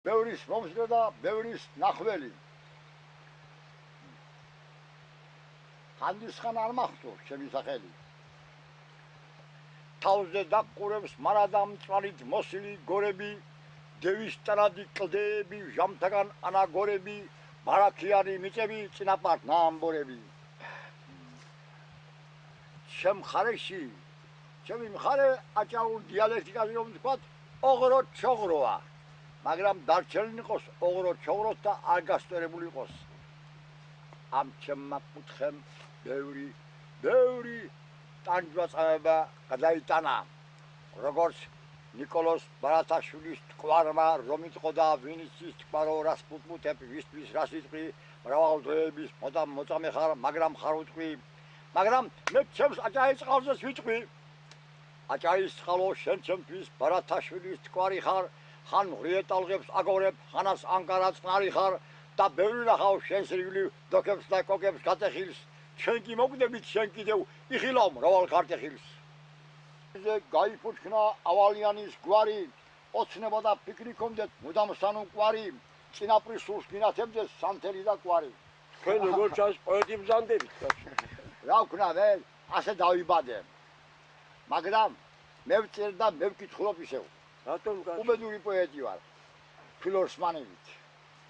ბევრის მომსვლე და ბევრის ნახველი. ხანდისხან არ მახსოვს ჩემი სახელი. თავზე დაყურებს მარადამწვანით მოსილი გორები, დევის ტრადი კლდეები, ჟამთაგან ანაგორები, ბარაქიანი მიწები, წინაპართ ნაამბორები. ჩემ მხარეში, ჩემი მხარე აჭარულ დიალექტიკაზე რომ ვთქვათ, ოღრო ჩოღროა. მაგრამ დარჩენილი იყოს ოღრო ჩოღროთ და არ გასწორებული იყოს. ამ ჩემმა კუთხემ ბევრი ტანჯვაწამება გადაიტანა. როგორც ნიკოლოზ ბარათაშვილის თკვარმა რომ იტყოდა ვინ იცის თკვარო რას პუტპუტებ ვისთვის რას იტყვი მრავალ დროების მოწამე ხარ მაგრამ ხარ უტყვი მაგრამ მე ჩემს აჭარის წყალზეც ვიტყვი აჭარის წყალო შენ ჩემთვის ბარათაშვილის თკვარი ხარ ხან ღრიეტალღებს აგორებ ხანას ანკარა წყნარი ხარ და ბევრი ნახავ შენს ირგვლივ დოქებს და კოკებს გაწეხილს შენ კი მოგდებით შენ კიდევ იხილავ მრავალ ქარტეხილს გაიფუჩქნა ავალიანის გვარი, ოცნება და ფიქრი ჰქონდეთ მუდამ სანუკვარი, წინაპრის სულს გინათებდეს სანთელი და კვარი. თქვენ როგორ ჩანს პოეტი ბრძანდებით? რა ვქნა მე, ასე დავიბადე. მაგრამ მე ვწერ და მე ვკითხულობ ისევ. რატომ უბედური პოეტი ვარ. ფილორსმანივით.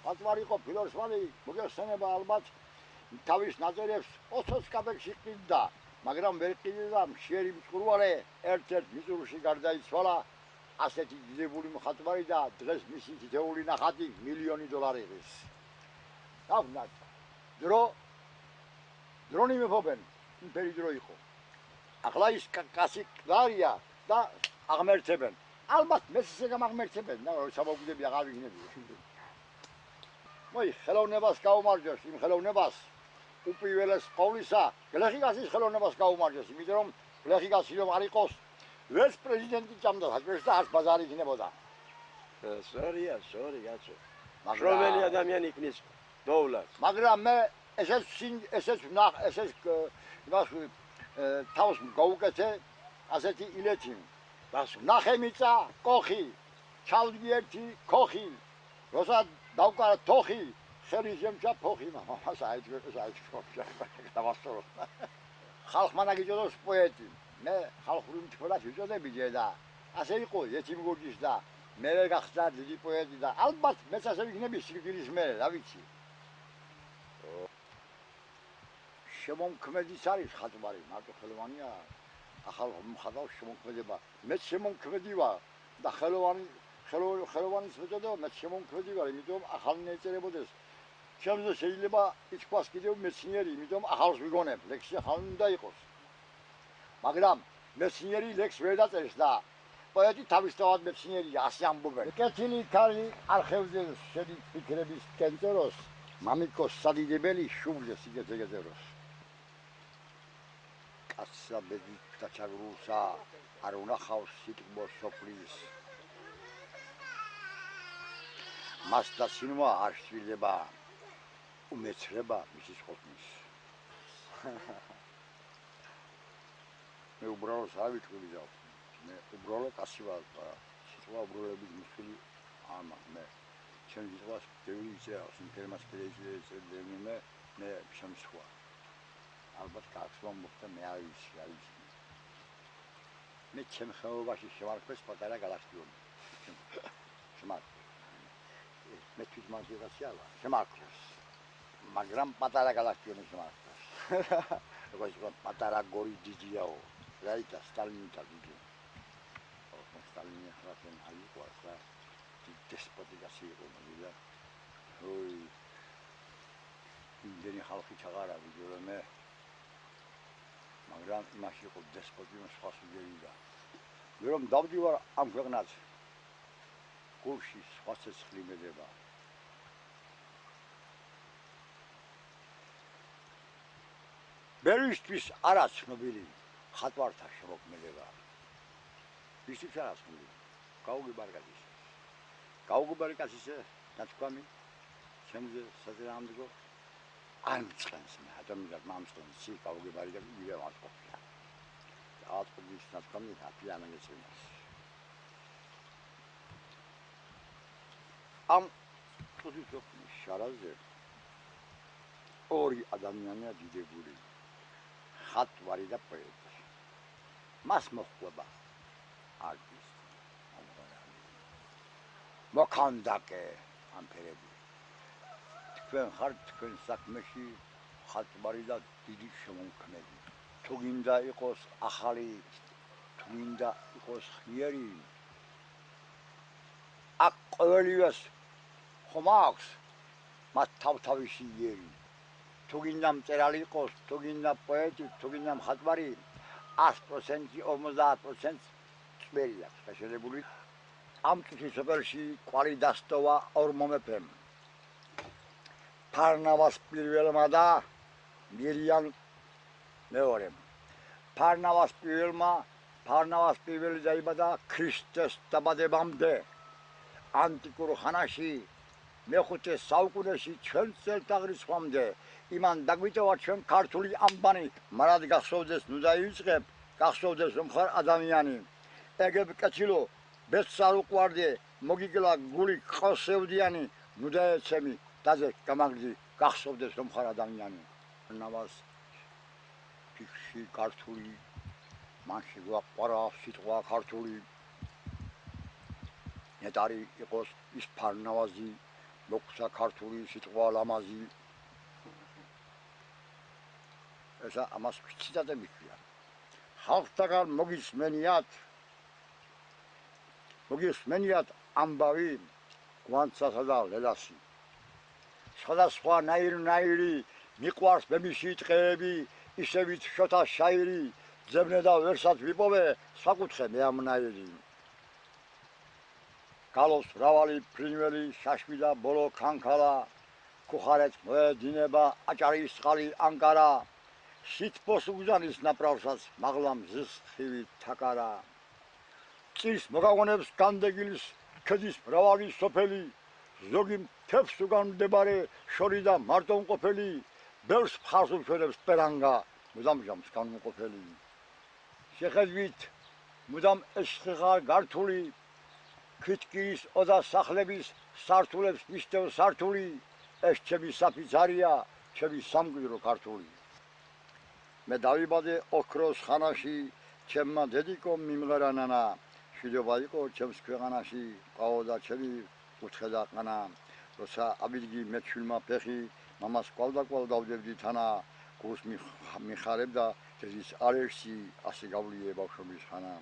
ხატვარი იყო ფილორსმანი, მოგეხსენება ალბათ თავის ნაწერებს 20 კაპექში ყიდდა. მაგრამ ვერ ყიდდა მშიერი მწყურვარე ერთ-ერთ მიწურში გარდაიცვალა ასეთი დიდებული მხატვარი და დღეს მისი თითეული ნახატი $1,000,000 ის. რა ვქნათ? დრონი მეფობენ, იმპერი დრო იყო. ახლა ის კაცი კლარია და აღმერთებენ. ალბათ მეც ისე გამაღმერთებენ და სამოგდები აღარ ვიგნები. მოი ხელოვნებას გაუმარჯოს იმ ხელოვნებას უპირველეს ყოვლისა გლეხიკაცის ხელოვნებას გაუმარჯოს, იმიტომ რომ გლეხიკაცი რომ არ იყოს, ვერც პრეზიდენტი ჭამდა საჭმელს და არც ბაზარი იქნებოდა. სწორია, კაცო. რომელი ადამიანი იქნის დოვლად. მაგრამ მე ესეც თავს გაუკეთე ასეთი ileti. ნახე მიწა, კოხი, ჩავდი ერთი ქოხი, როცა დავკარა თოხი ხელი შემჭა ფოხი მამას აიჭრა დავასწორო ხალხმა ნაგიჭოდოს პოეტი მე ხალხური მწვრთნელად ვიწოდები და ასე იყო ეთიმგურჯის და მე გახდა დიდი პოეტი და ალბათ მეც ასე ვიქნები სიკვდილის მერე რა ვიცი შემომქმედის არის ხატვარი მარტო ხელოვანია ახალ მხატვარ შემომქმედება მეც შემომქმედი ვარ და ხელოვანის მეწოდება მეც შემომქმედი ვარ იმიტომ ახალნი ეწერებოდეს ჩემზე შეიძლება ითქვას კიდევ მეცნიერი, იმიტომ ახალს ვიგონებ, ლექსი ახალი უნდა იყოს. მაგრამ მეცნიერი ლექს ვერ დაწერს და პოეტი თავისთავად მეცნიერია, ასე ამბობენ. კეთილი ქალი არხევზე შედის ფიქრების კენწეროს, მამიკოს სადიდებელი შუბლზე სიგეთე გეძეროს. კაცსა ბედით დაჩაგრულსა არ უნახავს სიტყვა სოფლის. მას და სინვა არ შვილდება. უმეცრება მისის ყოფნის. მე უბრალოდ არ ვიტყვი და მე უბრალოდ კაცი ვარ და სიტყვა უბრალობის მსხვილი ამა მე ჩემ სიტყვას ბევრი იწევს ინტერმას პრეზიდენტზე მე შემსხვა. ალბათ კაცს მომხდა მე არ ვიცი რა ვიცი. მე ჩემ ხეობაში შევარქვეს პატარა გალაქტიონი. მე თვითმარჯვენაში არა შემარქვეს. მაგრამ პატარა გალაქტიონი შემარხვეს. როგორც პატარა გორი დიდიაო. რაითა სტალინითა დიდი. სტალინი ახლა ჩვენ აიყო ახლა დესპოტი გასიიყო და ოი იმდენი ხალხი ჩაღარა ვიდეო მე მაგრამ იმაში იყო დესპოტი მსხვას უგერიდა. მე რომ დავდივარ ამ ქვეყნად გულში სხვა ცეცხლი მედება. ბევრისთვის არა ცნობილი ხატვართა შემოქმედება. ისიც არა ცნობილი. გაუგებარკაცის ნათქვამი ჩემზე საძრაამდგო არ მწყენს მე ადამიანად მამწყენს სი გაუგებარკაცი ვიღა ვაწყობია. აწყობის ნათქვამი აფიანანგეცინას. ამ წუთის შარაზე ორი ადამიანია დიდებული ხატვარი და პოეტი მას მოხდება არგის მოქანდაკე ამ ფერები თქვენ ხართ თქვენ საქმეში ხატვარი და დიდი შემომქმნელი თუ გინდა იყოს ახალი თუ გინდა იყოს ღიერი აქ ყოველივეს ხომ აქვს მათ თავთავისი იერი თუ გინდა მწერალი იყოს თუ გინდა პოეტი თუ გინდა მხატვარი 100% 50% წვერი აქვს გაშენებული ამ წუთის სოფელში კვალი დასტოვა ორ მომეფემ ფარნავას პირველმა და მირიან მეორემ ფარნავას პირველი დაიბადა ქრისტეს დაბადებამდე ანტიკურ ხანაში მეხუთე საუკუნეში ჩვენ წელთაღრიცხვამდე იმან დაგვიტოვა ჩვენ ქართული ამბანი მარად გახსოვდეს ნუ დაივიწყებ გახსოვდეს რომ ხარ ადამიანი ეგებ კეთილო ბედს არ უყვარდე მოგიგლა გული ყოსევდიანი ნუ დაეცემი დაძე გამაგდი გახსოვდეს რომ ხარ ადამიანი ნავას ფიქში ქართული მანში გვაყარა სიტყვა ქართული ნეტარი იყოს ის ფარნავაზი მოხსა ქართული სიტყვა ლამაზი ესა ამას ციტატები ქვია ხალხთაგან მოგისმენიათ ამბავი გვანცასა და ლელასი სხვადასხვა ნაირი მიყვარს ბებიში ტყეები ისევით შოთა შაირი ძებნე და ვერსად ვიპოვე საკუთხე მე ამ ნაირი გალოს მრავალი ფრინველი შაშვი და ბოლო ქანქალა ქუხარეთ მოედინება აჭარის წყალი ანკარა სითბოს უგზანის ნაპრალსაც მაღლა მზის ხივი თაკარა წირს მოგაგონებს განდეგილის ქედის მრავალი სოფელი ზოგი მთებს უგან მდებარე შორი და მარტომყოფელი ბევრს მხარს უჩვენებს პერანგა მუდამ ჟამს განმყოფელი შეხედვით მუდამ ესხიღარ გართული ქვითკირის ოდა სახლების სართულებს მისდევ სართული ეს ჩემი საფიცარია ჩემი სამკვიდრო ქართული მე დავიბადე ოქროს ხანაში ჩემმა დედიკომ მიმღერა ნანა შვიდობა იყო ჩემს ქვეყანაში ყავდა ჩემი კუთხე და ყანა როცა აბიდგი მეჩვილმა ფეხი მამას კვალ დავდებდი თანა გულს მიხარებდა ძის ალერსი ასე გავლიე ბავშვობის ხანა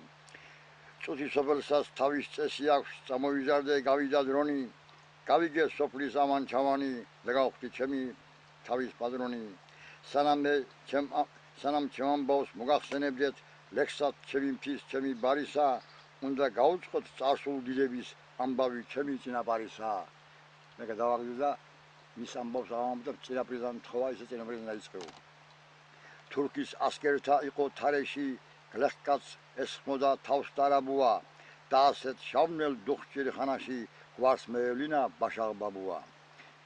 წუთის სოფელსაც თავის წესი აქვს წამოვიზარდე გავიდა დრონი გავიგე სოფლის ამან ჩავანი და გავხდი ჩემი თავის პატრონი სანამ ჩემ ამბავს მოგახსენებდეთ ლექსად ჩემი მთის ჩემი ბარისა უნდა გაუწყოთ წარსულ დიდების ამბავი ჩემი წინაპარისა მე გადავაგდი და მის ამბავს ავამბობ წინაპრიდან თხოვა ისე წინაპრიდან დაიწყო თურქის ასკერთა იყო თარეში გლეხკაც ესხმოდა თავს დარაბუა და ასეთ შავნელ დუხჭირ ხანაში გვარს მეევლინა ბაშაღბაბუა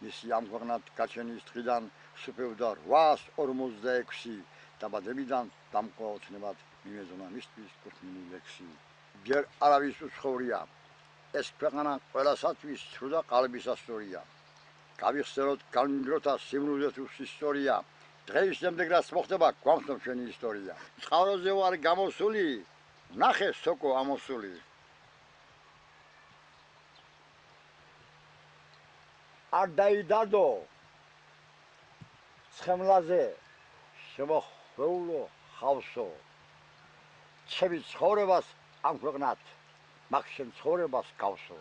მისი ამ ქვეყნად გაჩენის დღიდან სუფევდა 846 დაბადებიდან დამკვაოცნებად მიმეზონა მისთვის კუთვნილი ლექსი ჯერ არავის უცხოვრია ეს ქვეყანა ყველასათვის სრულ და ყალბისასწორია გავიხსენოთ განმდროთა სიმრუდეთვის ისტორია დღეის შემდეგ რაც მოხდება გვამცნობ ჩვენი ისტორია წყაროზე ვარ გამოსული ნახე სოკო ამოსული არ დაიდადო ცხემლაზე შემოხვეულო ხავსო ჩემი ცხოვრებას ამ ქვეყნად მაგ შენ ცხოვრებას გავსო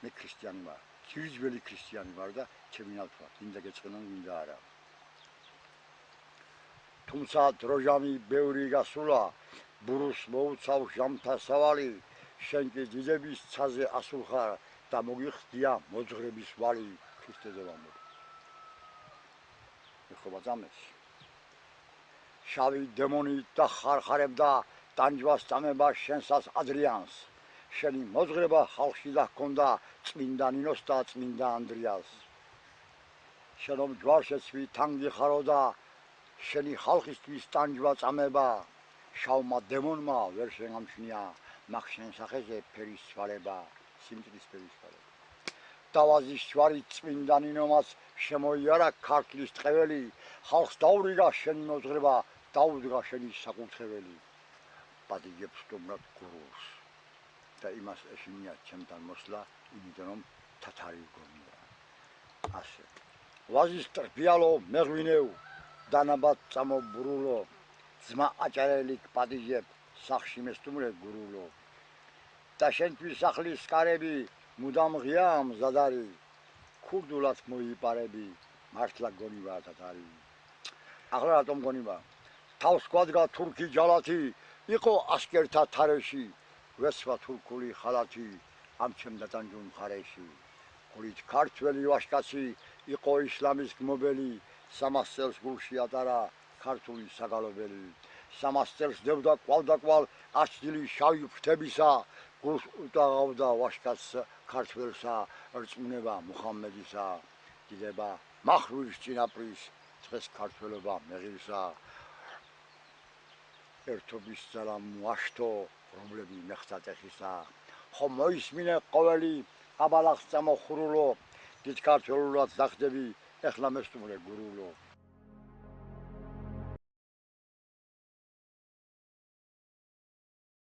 მე ქრისტიანი ვარ ჯირძველი ქრისტიანი ვარ და ჩემი ნათვა გინდა გეწყენონ გინდა არა თუმცა დროჟამი ბევრი გასულა ბურუს მოუცავ ჟამთა სავალი შენ კი დიდების ცაზე ასულხარ და მოგიხდია მოძღრების ვალი ქრისტეზე ვამბობ ეხება ძამეს შავი დემონი დახარხარებდა ტანჯვას წამება შენსას ადრიანს შენი მოძღრება ხალხში და ჰქონდა წმინდა ნინოს და წმინდა ანდრიას შენომ ჯვარშეცვი თანგი ხარო და შენი ხალხისთვის ტანჯვა წამება შავმა დემონმა ვერ შეგამჩნია მაგ შენ სახეზე ფერის ცვალება სიმწრის ფერის ცვალება თავდავაზის ჯვარი წმინდანინომაც შემოიარა ქართლის ტყეველი, ხალხს დაურიგა შენი მოძღვრება, დაუდგა შენი საკურთხეველი. პადიჯებს სტუმრად გურულს და იმას ეშინია ჩემთან მოსლა, იმიტომ რომ თათარი გონია. ასე. ვაზის ტრფიალო მეღვინეო, დანაბად წამობურულო, ძმა აჭარელი პადიჯებ, სახში მესტუმრე გურულო. და შენთვის სახლის კარები მუდამ ღია მზადარი, ქურდულად მოიპარები, მართლა გონივა თათარი. ახლა რატომ გონივა? თავს გვადგა თურქი ჯალათი, იყო ასკერთა თარეში, ვესვა თურქული ხალათი, ამ ჩემ დატანჯულ მხარეში. გულით ქართველი ვაჟკაცი, იყო ისლამის გმობელი, 300 წელს გულში ატარა ქართული საგალობელი. 300 წელს დევდა კვალდაკვალ აშჯილი შავი ფრთებისა, გულს უტაღავდა ვაჟკაცს ქართველსა, რწმუნება მუხამმედისა, დიდება მახრუის წინაპრის, დღეს ქართველობა მეღირსა. ერთობის ძალა მოაშთო, რომლები მეხთა ტეხისა, ხომ მოისმინე ყოველი აბალახს წამოხურულო, დიდ ქართველურად დახდები, ეხლა მესტუმრე გურულო.